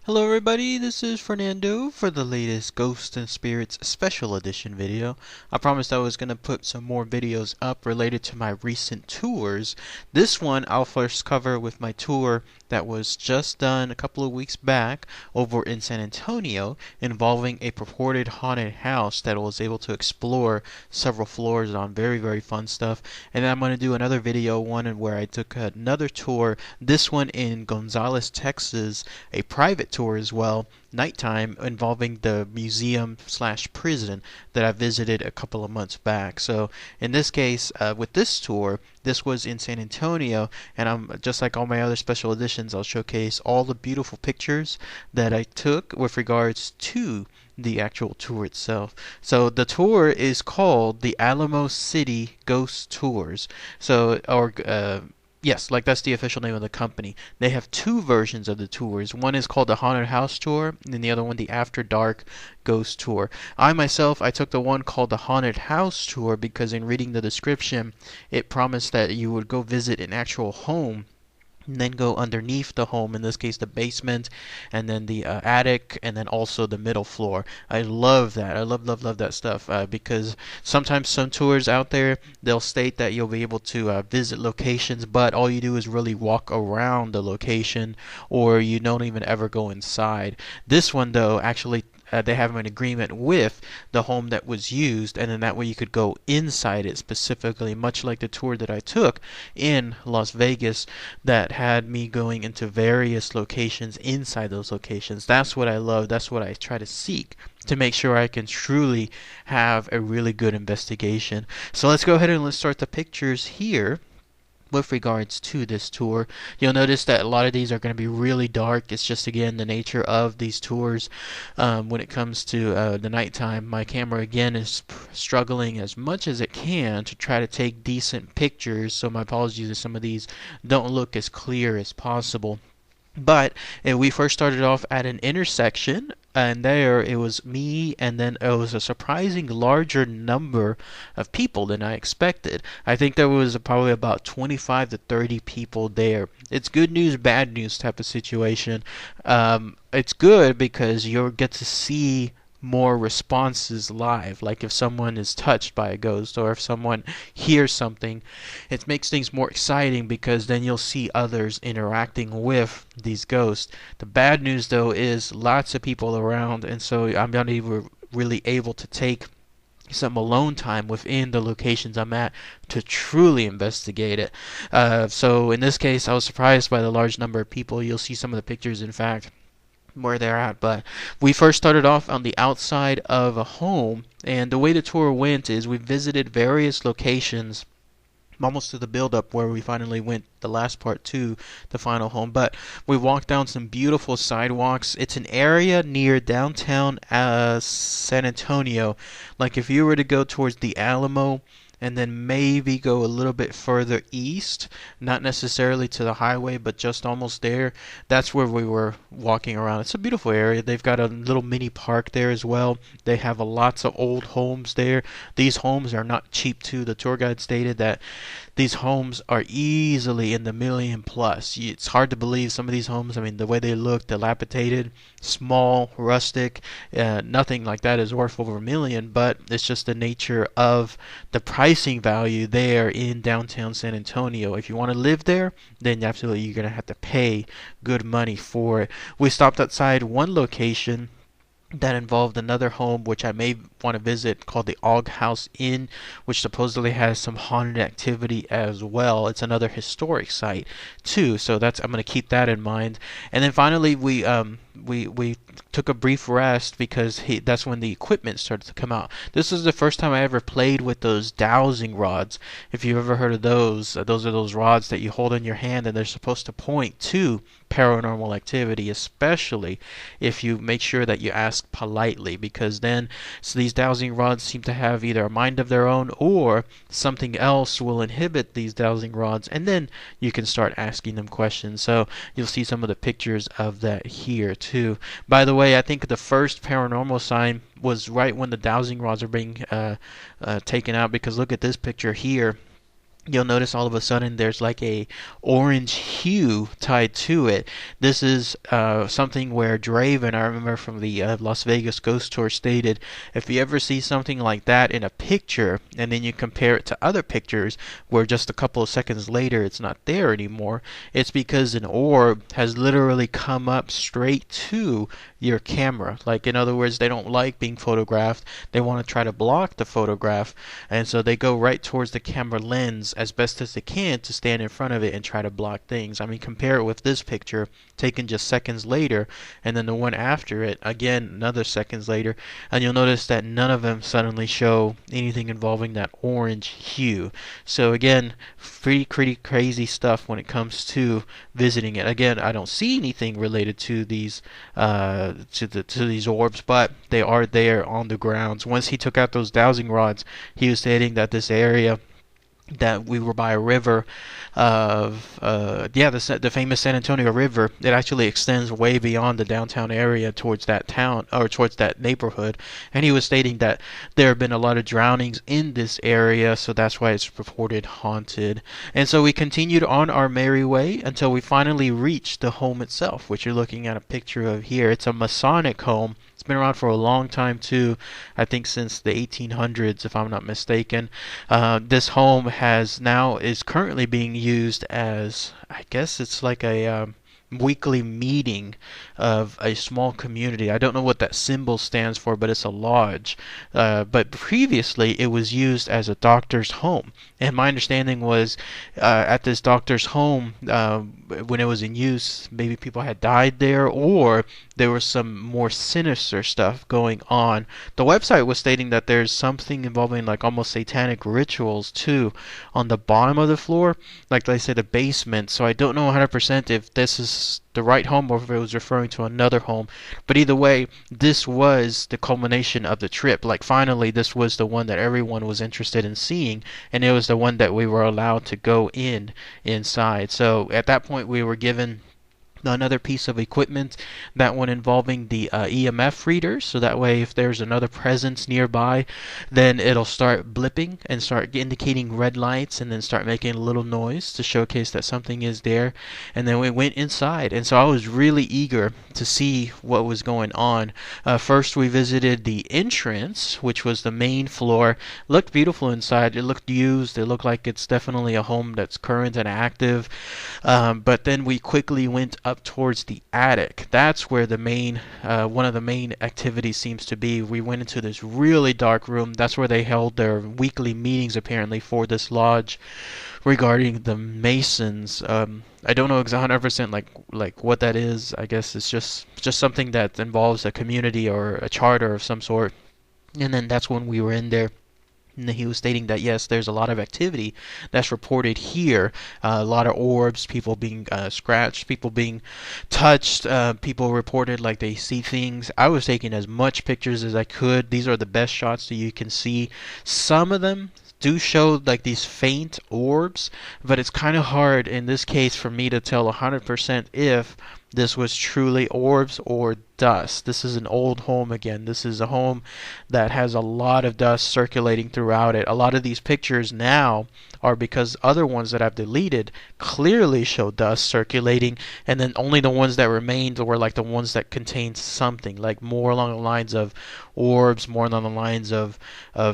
Hello everybody, this is Fernando for the latest Ghosts and Spirits Special Edition video. I promised I was going to put some more videos up related to my recent tours. This one I'll first cover with my tour that was just done a couple of weeks back over in San Antonio, involving a purported haunted house that I was able to explore several floors on. Very fun stuff. And then I'm going to do another video, one where I took another tour, this one in Gonzales, Texas, a private tour as well, nighttime, involving the museum slash prison that I visited a couple of months back. So in this case, with this tour, this was in San Antonio, and I'm just like all my other special editions, I'll showcase all the beautiful pictures that I took with regards to the actual tour itself. So the tour is called the Alamo City Ghost Tours. So, yes, like that's the official name of the company. They have two versions of the tours. One is called the Haunted House Tour, and the other one the After Dark Ghost Tour. I myself, I took the one called the Haunted House Tour because in reading the description, it promised that you would go visit an actual home and then go underneath the home, in this case the basement, and then the attic, and then also the middle floor. I love that. I love that stuff, because sometimes some tours out there, they'll state that you'll be able to visit locations, but all you do is really walk around the location, or you don't even ever go inside. This one, though, actually they have an agreement with the home that was used, and then that way you could go inside it specifically, much like the tour that I took in Las Vegas that had me going into various locations inside those locations. That's what I love. That's what I try to seek to make sure I can truly have a really good investigation. So let's go ahead and let's start the pictures here. With regards to this tour, you'll notice that a lot of these are going to be really dark. It's just, again, the nature of these tours. When it comes to the nighttime, my camera again is struggling as much as it can to try to take decent pictures, so my apologies if some of these don't look as clear as possible. But we first started off at an intersection, and there it was me, and then it was a surprising larger number of people than I expected. I think there was probably about 25 to 30 people there. It's good news, bad news type of situation. It's good because you'll get to see more responses live, like if someone is touched by a ghost or if someone hears something. It makes things more exciting because then you'll see others interacting with these ghosts. The bad news, though, is lots of people around, and so I'm not even really able to take some alone time within the locations I'm at to truly investigate it. So in this case, I was surprised by the large number of people. You'll see some of the pictures, in fact, where they're at. But we first started off on the outside of a home, and the way the tour went is we visited various locations almost to the build-up where we finally went the last part to the final home. But we walked down some beautiful sidewalks. It's an area near downtown San Antonio. Like if you were to go towards the Alamo and then maybe go a little bit further east, not necessarily to the highway, but just almost there. That's where we were walking around. It's a beautiful area. They've got a little mini park there as well. They have lots of old homes there. These homes are not cheap too. The tour guide stated that these homes are easily in the million plus. It's hard to believe some of these homes, I mean, the way they look, dilapidated, small, rustic, nothing like that is worth over a million, but it's just the nature of the pricing value there in downtown San Antonio. If you want to live there, then absolutely you're going to have to pay good money for it. We stopped outside one location that involved another home which I may want to visit, called the Og House Inn, which supposedly has some haunted activity as well. It's another historic site too, so that's, I'm going to keep that in mind. And then finally we took a brief rest because that's when the equipment started to come out. This is the first time I ever played with those dowsing rods. If you've ever heard of those are those rods that you hold in your hand, and they're supposed to point to paranormal activity, especially if you make sure that you ask politely, because then these dowsing rods seem to have either a mind of their own or something else will inhibit these dowsing rods, and then you can start asking them questions. So you'll see some of the pictures of that here too. By the way, I think the first paranormal sign was right when the dowsing rods are being taken out, because look at this picture here. you'll notice all of a sudden there's like a orange hue tied to it. This is something where Draven, I remember from the Las Vegas Ghost Tour, stated if you ever see something like that in a picture and then you compare it to other pictures where just a couple of seconds later it's not there anymore, it's because an orb has literally come up straight to your camera. Like, in other words, they don't like being photographed. They want to try to block the photograph, and so they go right towards the camera lens as best as they can to stand in front of it and try to block things. I mean, compare it with this picture taken just seconds later, and then the one after it, again, another seconds later, and you'll notice that none of them suddenly show anything involving that orange hue. So again, pretty crazy stuff when it comes to visiting it. Again, I don't see anything related to these to these orbs, but they are there on the grounds. Once he took out those dowsing rods, he was stating that this area, that we were by a river of the famous San Antonio River. It actually extends way beyond the downtown area towards that town, or towards that neighborhood, and he was stating that there have been a lot of drownings in this area, so that's why it's reported haunted. And so we continued on our merry way until we finally reached the home itself, which you're looking at a picture of here. It's a Masonic home. It's been around for a long time too. I think since the 1800s, if I'm not mistaken. This home is currently being used as, I guess it's like a weekly meeting of a small community. I don't know what that symbol stands for, but it's a lodge. But previously it was used as a doctor's home. And my understanding was at this doctor's home, when it was in use, maybe people had died there, or there was some more sinister stuff going on. The website was stating that there's something involving like almost satanic rituals too on the bottom of the floor, like they say, the basement. So I don't know 100% if this is the right home or if it was referring to another home. But either way, this was the culmination of the trip. Like, finally, this was the one that everyone was interested in seeing, and it was the one that we were allowed to go inside. So at that point, we were given another piece of equipment, that one involving the EMF readers, so that way if there's another presence nearby, then it'll start blipping and start indicating red lights and then start making a little noise to showcase that something is there. And then we went inside, and so I was really eager to see what was going on. First we visited the entrance, which was the main floor. Looked beautiful inside. It looked used. It looked like it's definitely a home that's current and active. But then we quickly went up towards the attic. That's where the main one of the main activities seems to be. We went into this really dark room. That's where they held their weekly meetings, apparently, for this lodge regarding the Masons. I don't know 100% like what that is. I guess it's just something that involves a community or a charter of some sort. And then that's when we were in there. And he was stating that yes, there's a lot of activity that's reported here. A lot of orbs, people being scratched, people being touched. People reported like they see things. I was taking as much pictures as I could. These are the best shots that you can see. Some of them do show like these faint orbs, but it's kind of hard in this case for me to tell 100% if this was truly orbs or dust. This is an old home again. This is a home that has a lot of dust circulating throughout it. A lot of these pictures now are because other ones that I've deleted clearly show dust circulating, and then only the ones that remained were like the ones that contained something, like more along the lines of orbs, more along the lines of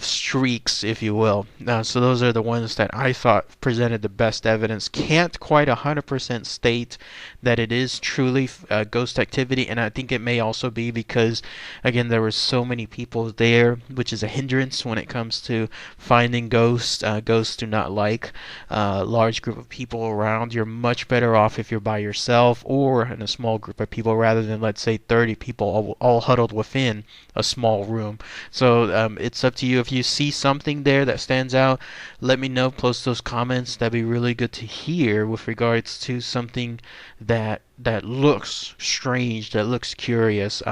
streaks, if you will. So those are the ones that I thought presented the best evidence. Can't quite 100% state that it is truly ghost activity, and I think it may also be because, again, there were so many people there, which is a hindrance when it comes to finding ghosts. Ghosts do not like a large group of people around. You're much better off if you're by yourself or in a small group of people rather than, let's say, 30 people all huddled within a small room. So it's up to you. If you see something there that stands out, let me know. Post those comments. That'd be really good to hear with regards to something that looks strange, that looks curious.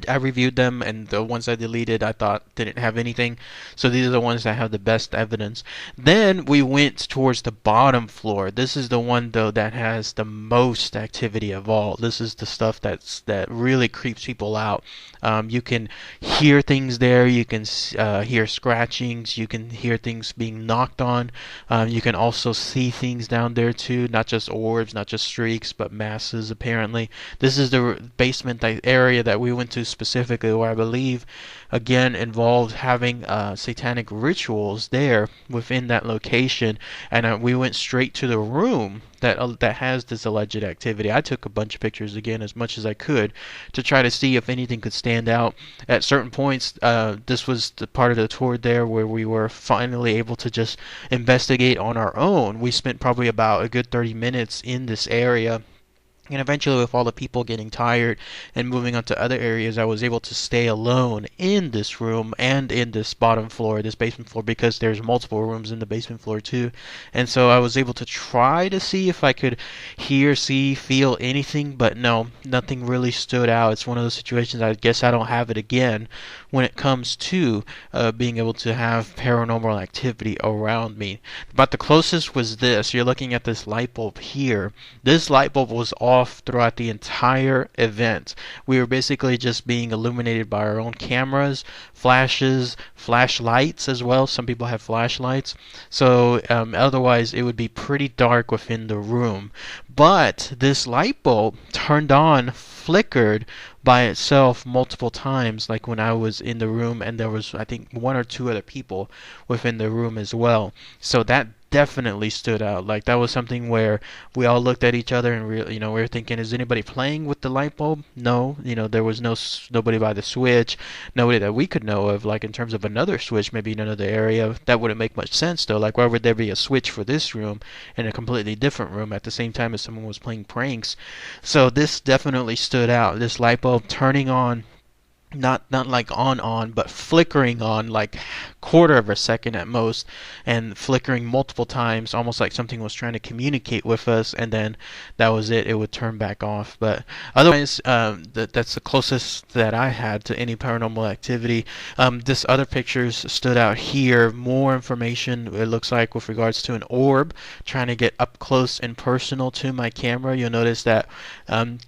I reviewed them, and the ones I deleted I thought didn't have anything. So these are the ones that have the best evidence. Then we went towards the bottom floor. This is the one though that has the most activity of all. This is the stuff that really creeps people out. You can hear things there. You can hear scratchings. You can hear things being knocked on. You can also see things down there too, not just orbs, not just streaks, but masses apparently. This is the basement area that we went to specifically, where I believe again involved having satanic rituals there within that location. And we went straight to the room that has this alleged activity. I took a bunch of pictures again, as much as I could, to try to see if anything could stand out. At certain points, this was the part of the tour there where we were finally able to just investigate on our own. We spent probably about a good 30 minutes in this area. And eventually, with all the people getting tired and moving on to other areas, I was able to stay alone in this room and in this bottom floor, this basement floor, because there's multiple rooms in the basement floor too. And so I was able to try to see if I could hear, see, feel anything, but no, nothing really stood out. It's one of those situations, I guess I don't have it again when it comes to being able to have paranormal activity around me. But the closest was this. You're looking at this light bulb here. This light bulb was off throughout the entire event. We were basically just being illuminated by our own cameras, flashes, flashlights as well. Some people have flashlights. So otherwise it would be pretty dark within the room. But this light bulb turned on, flickered by itself multiple times, like when I was in the room, and there was, I think, one or two other people within the room as well. So that definitely stood out. Like, that was something where we all looked at each other and we were thinking, is anybody playing with the light bulb? No, there was nobody by the switch, nobody that we could know of. Like, in terms of another switch, maybe in another area, that wouldn't make much sense though. Like, why would there be a switch for this room in a completely different room at the same time as someone was playing pranks? So this definitely stood out. This light bulb turning on, not like on, but flickering on, like quarter of a second at most, and flickering multiple times, almost like something was trying to communicate with us, and then that was it. It would turn back off. But otherwise, that's the closest that I had to any paranormal activity. This other pictures stood out here. More information, it looks like, with regards to an orb, trying to get up close and personal to my camera. You'll notice that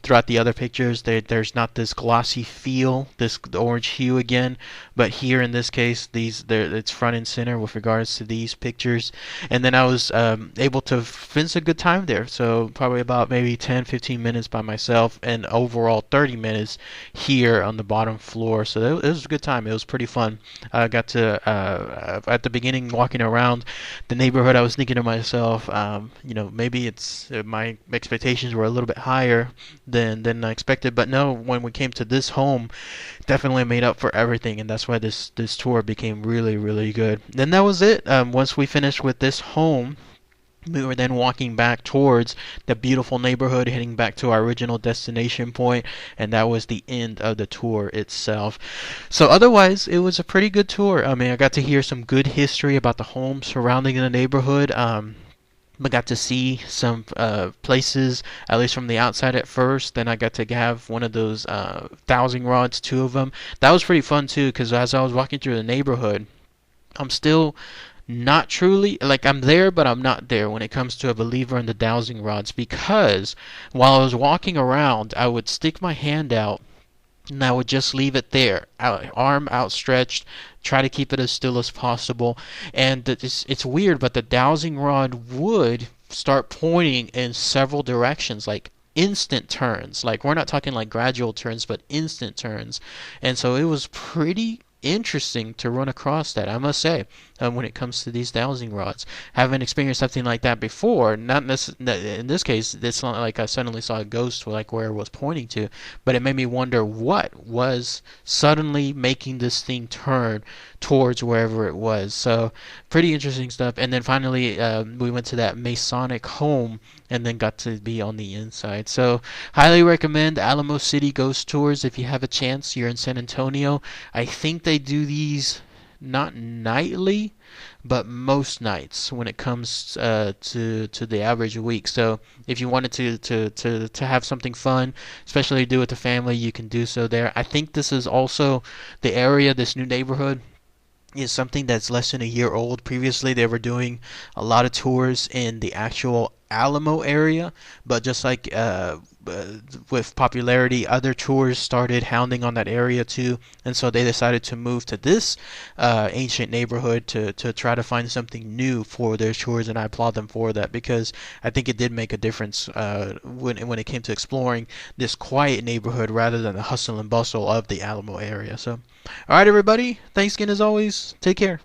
throughout the other pictures, there's not this glossy feel, this orange hue again, but here in this case, it's front and center with regards to these pictures. And then I was able to spend a good time there, so probably about maybe 10-15 minutes by myself, and overall 30 minutes here on the bottom floor. So it was a good time. It was pretty fun. I got to at the beginning, walking around the neighborhood, I was thinking to myself, maybe it's my expectations were a little bit higher than I expected, but no, when we came to this home, definitely made up for everything, and that's why this tour became really, really good. Then that was it. Once we finished with this home, we were then walking back towards the beautiful neighborhood, heading back to our original destination point, and that was the end of the tour itself. So otherwise, it was a pretty good tour. I mean, I got to hear some good history about the homes surrounding the neighborhood. I got to see some places, at least from the outside at first. Then I got to have one of those dowsing rods, two of them. That was pretty fun too, because as I was walking through the neighborhood, I'm still not truly, like, I'm there, but I'm not there when it comes to a believer in the dowsing rods, because while I was walking around, I would stick my hand out and I would just leave it there, arm outstretched, try to keep it as still as possible. And it's weird, but the dowsing rod would start pointing in several directions, like instant turns. Like, we're not talking like gradual turns, but instant turns. And so it was pretty interesting to run across that, I must say, when it comes to these dowsing rods. Haven't experienced something like that before. Not in this case, it's not like I suddenly saw a ghost like where it was pointing to, but it made me wonder what was suddenly making this thing turn towards wherever it was. So pretty interesting stuff. And then finally we went to that Masonic Home and then got to be on the inside. So highly recommend Alamo City Ghost Tours if you have a chance. You're in San Antonio. I think they do these not nightly, but most nights when it comes to the average week. So if you wanted to have something fun, especially do with the family, you can do so there. I think this is also the area, this new neighborhood is something that's less than a year old. Previously, they were doing a lot of tours in the actual Alamo area, but just like with popularity, other tours started hounding on that area too, and so they decided to move to this ancient neighborhood to try to find something new for their tours, and I applaud them for that because I think it did make a difference when it came to exploring this quiet neighborhood rather than the hustle and bustle of the Alamo area. So, all right, everybody, thanks again as always. Take care.